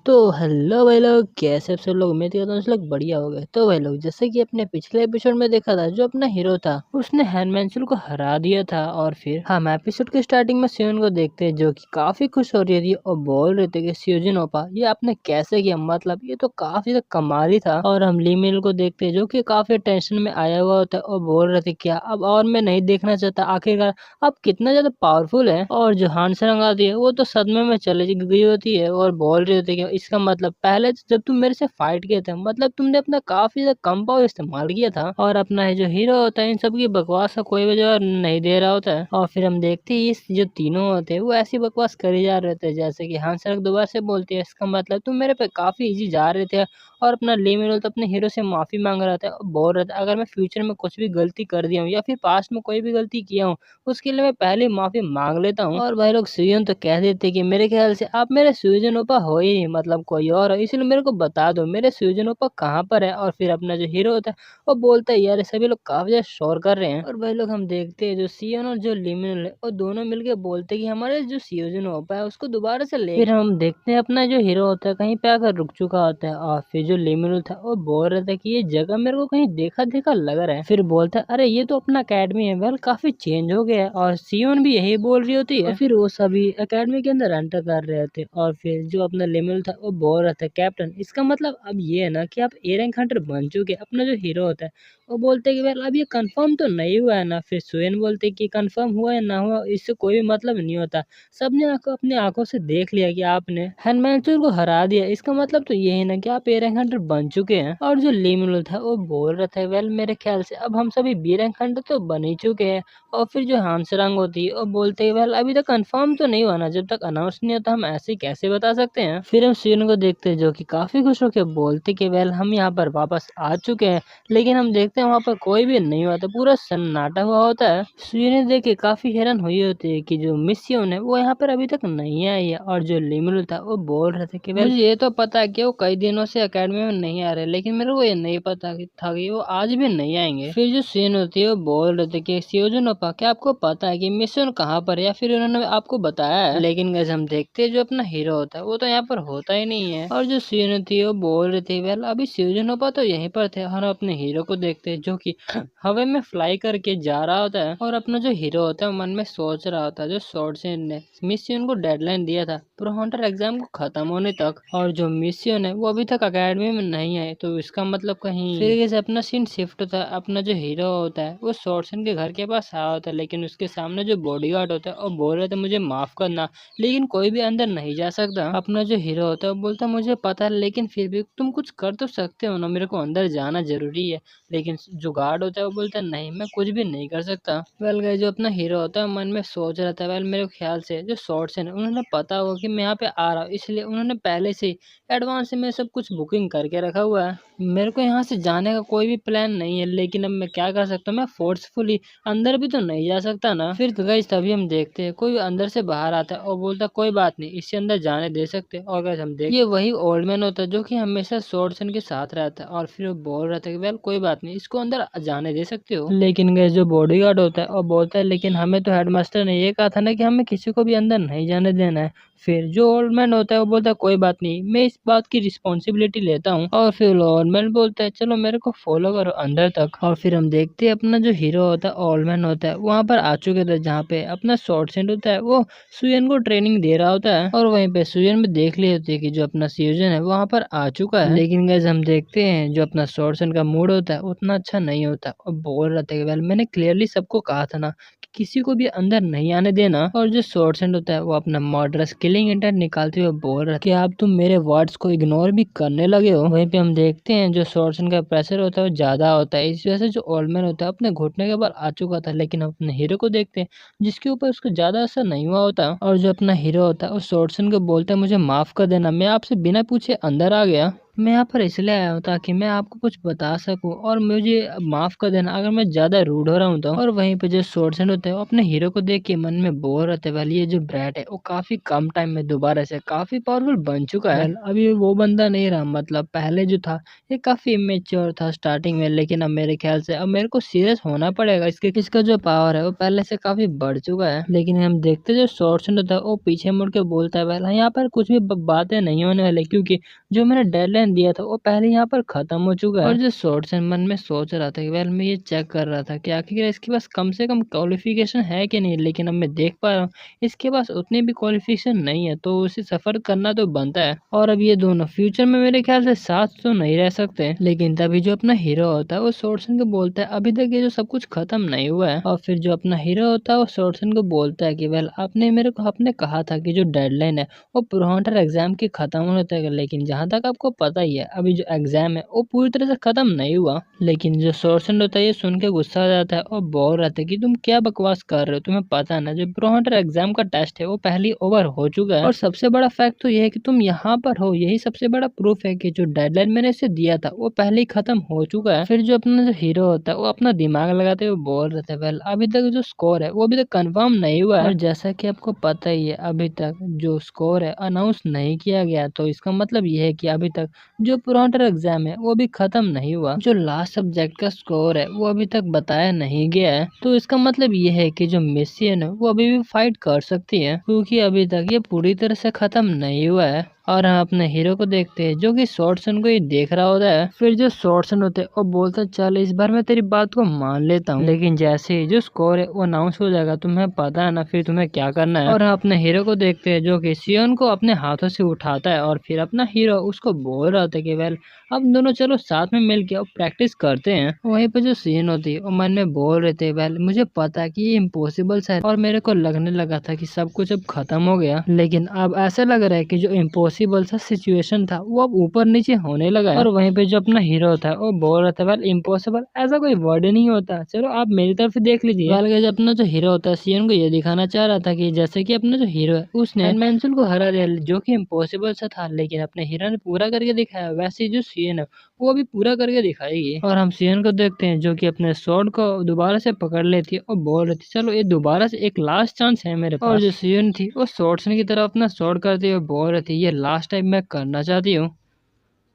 तो हेलो भाई लोग, कैसे आप सब लोग। उम्मीद करता हूँ सब लोग बढ़िया हो गए। तो भाई लोग, जैसे कि अपने पिछले एपिसोड में देखा था, जो अपना हीरो था उसने हैनमेंसल को हरा दिया था। और फिर हम एपिसोड के स्टार्टिंग में सियोन को देखते हैं, जो कि काफी खुश हो रही थी और बोल रहे थे कि सियोजिन ओपा, ये आपने कैसे किया, मतलब ये तो काफी ज्यादा कमाल ही था। और हम ली मिल को देखते हैं, जो कि काफी टेंशन में आया हुआ होता है और बोल रहे थे क्या अब और मैं नहीं देखना चाहता, आखिरकार अब कितना ज्यादा पावरफुल है। और जो हानसरंग आती है वो तो सदमे में चली गई होती है और बोल रही होती है कि इसका मतलब पहले जब तुम मेरे से फाइट किए थे, मतलब तुमने अपना काफी ज्यादा कम पावर इस्तेमाल किया था। और अपना ये जो हीरो होता है इन सब की बकवास का कोई वजह नहीं दे रहा होता है। और फिर हम देखते हैं इस जो तीनों होते हैं वो ऐसी बकवास करी जा रहे थे, जैसे कि हानसरंग दोबारा से बोलती है इसका मतलब तुम मेरे पे काफी इजी जा रहे थे। और अपना ली मिनल तो अपने हीरो से माफी मांग रहा था और बोल रहा था अगर मैं फ्यूचर में कुछ भी गलती कर दिया हूँ या फिर पास्ट में कोई भी गलती किया हूँ उसके लिए मैं पहले माफी मांग लेता हूँ। और भाई लोग सुयन तो कह देते कि मेरे ख्याल से आप मेरे सुयोजन ओपा हो ही नहीं, मतलब कोई और है, इसलिए मेरे को बता दो मेरे सुयोजन ओपा कहाँ पर है। और फिर अपना जो हीरो होता है वो बोलता है यार सभी लोग काफी ज्यादा शोर कर रहे हैं। और भाई लोग हम देखते हैं जो सियन और जो लिमिनल है वो दोनों मिलके बोलते हैं कि हमारे जो सुयोजन ओपा है उसको दोबारा से ले। फिर हम देखते हैं अपना जो हीरो होता है कहीं पे आकर रुक चुका होता है और फिर जो लिमिनल था वो बोल रहा था कि ये जगह मेरे को कहीं देखा देखा लग रहा है। फिर बोलता है अरे ये तो अपना अकेडमी है, वेल काफी चेंज हो गया है। और सियोन भी यही बोल रही होती है। और फिर वो सभी अकेडमी के अंदर एंटर कर रहे थे और फिर जो अपना लिमिनल था वो बोल रहा था कैप्टन इसका मतलब अब ये है ना कि आप ए रैंक हंटर बन चुके हैं। अपना जो हीरो होता है वो बोलते हैं कि वेल अब ये कंफर्म तो नहीं हुआ है ना। फिर सुयन बोलते हैं कि कंफर्म हुआ है ना हुआ इससे कोई भी मतलब नहीं होता, सबने अपनी आंखों से देख लिया कि आपने हैनमेंचर को हरा दिया, इसका मतलब तो यही ना कि आप ए रैंक हंटर बन चुके हैं। और जो लिमिनल था वो बोल रहा था वेल मेरे ख्याल से अब हम सभी बी रैंक हंटर तो बन ही चुके हैं। और फिर जो हांसरांग होती है वो बोलते हैं वेल अभी तक कंफर्म तो नहीं हुआ ना, जब तक अनाउंस नहीं होता हम ऐसे कैसे बता सकते हैं। फिर हम सुयन को देखते हैं जो कि काफी खुश होकर बोलते कि वेल हम यहाँ पर वापस आ चुके हैं। लेकिन हम देखते हैं वहाँ पर कोई भी नहीं हुआ था, पूरा सन्नाटा हुआ होता है। सुयन देख के काफी हैरान हुई होती है कि जो मिस्सियन है वो यहाँ पर अभी तक नहीं आई है। और जो लिमिनल था वो बोल रहे थे कि वेल मुझे ये तो पता है कि वो कई दिनों से अकेडमी में नहीं आ रहे, लेकिन मेरे को ये नहीं पता था कि वो आज भी नहीं आएंगे। फिर जो सुयन होती है वो बोल रहे थे कि सियोजुन ओपा क्या आपको पता है कि मिशन कहाँ पर है या फिर उन्होंने आपको बताया है। लेकिन गैस हम देखते हैं जो अपना हीरो होता है वो तो यहाँ पर होता ही नहीं है। और जो सुयन थी वो बोल रही थी वेल अभी सियोजुन ओपा तो यहीं पर थे। और अपने हीरो को देखते हैं जो कि हवा में फ्लाई करके जा रहा होता है। और अपना जो हीरो होता है वो मन में सोच रहा होता है जो शॉर्टसेन ने मिशन को डेडलाइन दिया था प्रो हंटर एग्जाम को खत्म होने तक, और जो मिशन है वो अभी तक अकेडमी में नहीं आए, तो इसका मतलब कहीं फिर जैसे अपना सीन शिफ्ट होता है। अपना जो हीरो होता है वो शॉर्टसन के घर के पास आया होता है, लेकिन उसके सामने जो बॉडीगार्ड होता है वो बोल रहे थे मुझे माफ करना लेकिन कोई भी अंदर नहीं जा सकता। अपना जो हीरो होता है वो बोलता है मुझे पता है लेकिन फिर भी तुम कुछ कर तो सकते हो ना, मेरे को अंदर जाना जरूरी है। लेकिन जो गार्ड होता है वो बोलता है नहीं मैं कुछ भी नहीं कर सकता। वेल गाइस जो अपना हीरो होता है मन में सोच रहा था वेल मेरे ख्याल से जो शॉर्टसन है उन्होंने पता होगा कि मैं यहाँ पे आ रहा हूँ, इसलिए उन्होंने पहले से ही एडवांस में सब कुछ बुकिंग करके रखा हुआ है। मेरे को यहाँ से जाने का कोई भी प्लान नहीं है, लेकिन अब मैं क्या कर सकता हूँ, मैं फोर्सफुली अंदर भी तो नहीं जा सकता ना। फिर तो गाइस तभी हम देखते हैं कोई अंदर से बाहर आता है और बोलता है कोई बात नहीं इससे अंदर जाने दे सकते हैं। और गाइस हम देखते ये वही ओल्ड मैन होता है जो कि हमेशा शॉर्टसन के साथ रहता है। और फिर वो बोल रहा था कि वेल कोई बात नहीं इसको अंदर जाने दे सकते हो। लेकिन गाइस जो बॉडीगार्ड होता है और बोलता है लेकिन हमें तो हेडमास्टर ने ये कहा था ना कि हमें किसी को भी अंदर नहीं जाने देना है। फिर जो ओल्ड मैन होता है वो बोलता है कोई बात नहीं मैं इस बात की रिस्पॉन्सिबिलिटी लेता हूँ। और फिर ओल्ड मैन बोलता है चलो मेरे को फॉलो करो अंदर तक। और फिर हम देखते हैं अपना जो हीरो होता है ओल्ड मैन होता है वहाँ पर आ चुके थे जहाँ पे अपना शॉर्ट सेंट होता है वो सुयन को ट्रेनिंग दे रहा होता है। और वहीं पे सुयन भी देख ली होती है कि जो अपना सीजन है वहाँ पर आ चुका है। लेकिन गैस हम देखते हैं जो अपना शॉर्ट सेंट का मूड होता है उतना अच्छा नहीं होता और बोल रहा था कि वेल मैंने क्लियरली सबको कहा था ना कि किसी को भी अंदर नहीं आने देना। और जो शॉर्ट सेंट होता है वो अपना मर्डरस किलिंग इंटेंट निकालते हुए बोल रहा है कि आप तुम मेरे वर्ड्स को इग्नोर भी करने लगे हो। वहीं पे हम देखते हैं जो शॉर्ट सेंट का प्रेशर होता है वो ज्यादा होता है, इस वजह से जो ओल्ड मैन होता है अपने घुटने के बल आ चुका था। लेकिन हम अपने हीरो को देखते हैं जिसके ऊपर उसको ज्यादा असर नहीं हुआ होता। और जो अपना हीरो होता है वो शॉर्ट सेंट को बोलता है मुझे माफ कर देना मैं आपसे बिना पूछे अंदर आ गया। मैं यहाँ पर इसलिए आया हूँ ताकि मैं आपको कुछ बता सकूँ और मुझे माफ़ कर देना अगर मैं ज़्यादा रूड हो रहा हूँ तो। और वहीं पे जो सोर्सन होते हैं वो अपने हीरो को देख के मन में बोर रहते हैं। वेल ये जो ब्रैट है वो काफ़ी कम टाइम में दोबारा से काफ़ी पावरफुल बन चुका है। वेल अभी वो बंदा नहीं रहा, मतलब पहले जो था ये काफ़ी इमेच्योर था स्टार्टिंग में, लेकिन अब मेरे ख्याल से अब मेरे को सीरियस होना पड़ेगा। इसका जो पावर है वो पहले से काफ़ी बढ़ चुका है। लेकिन हम देखते जो सोर्सन होता है वो पीछे मुड़ के बोलता है वेल यहाँ पर कुछ भी बातें नहीं होने वाली, क्योंकि जो मैंने डेडलाइन दिया था वो पहले यहाँ पर खत्म हो चुका है। और जो शॉर्ट्सन मन में सोच रहा था कि वेल मैं ये चेक कर रहा था कि आखिर इसके पास कम से कम क्वालिफिकेशन है कि नहीं, लेकिन अब मैं देख पा रहा हूँ इसके पास उतनी भी क्वालिफिकेशन नहीं है, तो उसे सफर करना तो बनता है। और अब ये दोनों फ्यूचर में मेरे ख्याल से साथ तो नहीं रह सकते। लेकिन तभी जो अपना हीरो होता है वो शॉर्ट्सन को बोलता है अभी तक ये जो सब कुछ खत्म नहीं हुआ है। और फिर जो अपना हीरो होता है वो शॉर्ट्सन को बोलता है कि वेल आपने कहा था कि जो डेडलाइन है वो प्रोहंटर एग्जाम की खत्म होने तक है, लेकिन जहाँ तक आपको पता ही है अभी जो एग्जाम है वो पूरी तरह से खत्म नहीं हुआ। लेकिन जो सोर्सन होता है ये सुन के गुस्सा आ जाता है और बोल रहा था कि तुम क्या बकवास कर रहे हो, तुम्हें पता ना जो प्रोहंटर एग्जाम का टेस्ट है वो पहले ओवर हो चुका है। और सबसे बड़ा फैक्ट तो ये है कि तुम यहाँ पर हो, यही सबसे बड़ा प्रूफ है कि जो डेडलाइन मैंने इसे दिया था वो पहले ही खत्म हो चुका है। फिर जो अपना जो हीरो होता है वो अपना दिमाग लगाते हुए बोल रहे थे वेल अभी तक जो स्कोर है वो अभी तक कंफर्म नहीं हुआ है। और जैसा कि आपको पता ही है अभी तक जो स्कोर है अनाउंस नहीं किया गया, तो इसका मतलब ये है कि अभी तक जो प्रोन्टर एग्जाम है वो भी खत्म नहीं हुआ। जो लास्ट सब्जेक्ट का स्कोर है वो अभी तक बताया नहीं गया है, तो इसका मतलब ये है कि जो मिशन है वो अभी भी फाइट कर सकती है, क्योंकि अभी तक ये पूरी तरह से खत्म नहीं हुआ है। और हम अपने हीरो को देखते हैं जो कि शॉर्टसन को ही देख रहा होता है। फिर जो शॉर्टसन होते हैं वो बोलता है चल इस बार मैं तेरी बात को मान लेता हूँ, लेकिन जैसे ही जो स्कोर है वो अनाउंस हो जाएगा तुम्हें पता है ना फिर तुम्हें क्या करना है। और हम अपने हीरो को देखते हैं जो कि सियोन को अपने हाथों से उठाता है और फिर अपना हीरो उसको बोल रहा था कि वेल अब दोनों चलो साथ में मिल के प्रैक्टिस करते हैं। वहीं पे जो सीन होती है वो मन में बोल रहे थे वेल मुझे पता है कि ये इम्पॉसिबल है और मेरे को लगने लगा था कि सब कुछ अब खत्म हो गया, लेकिन अब ऐसा लग रहा है कि जो इम्पॉसिबल सा सिचुएशन था वो अब ऊपर नीचे होने लगा है। और वहीं पे जो अपना हीरो था वो बोल रहा था वेल इम्पॉसिबल ऐसा कोई वर्ड नहीं होता, चलो आप मेरी तरफ से देख लीजिए। वेल गाइस अपना जो हीरो होता है सीएन को ये दिखाना चाह रहा था कि जैसे कि अपना जो हीरो है उसने मैंसन को हरा दिया जो कि इम्पॉसिबल सा था, लेकिन अपने हीरो ने पूरा करके दिखाया, वैसे ही जो सीएन है वो भी पूरा करके दिखाएगी। और हम सीएन को देखते हैं जो कि अपने स्वॉर्ड को दोबारा से पकड़ लेती है और बोल रही थी चलो ये दोबारा से एक लास्ट चांस है मेरे पास। और जो सीएन थी वो स्वॉर्ड्स की तरफ अपना स्वॉर्ड करती हुए बोल रही थी ये लास्ट टाइम मैं करना चाहती हूँ।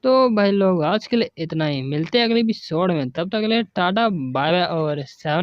तो भाई लोग आज के लिए इतना ही, मिलते हैं अगले एपिसोड में, तब तक के लिए टाटा बाय बाय और 7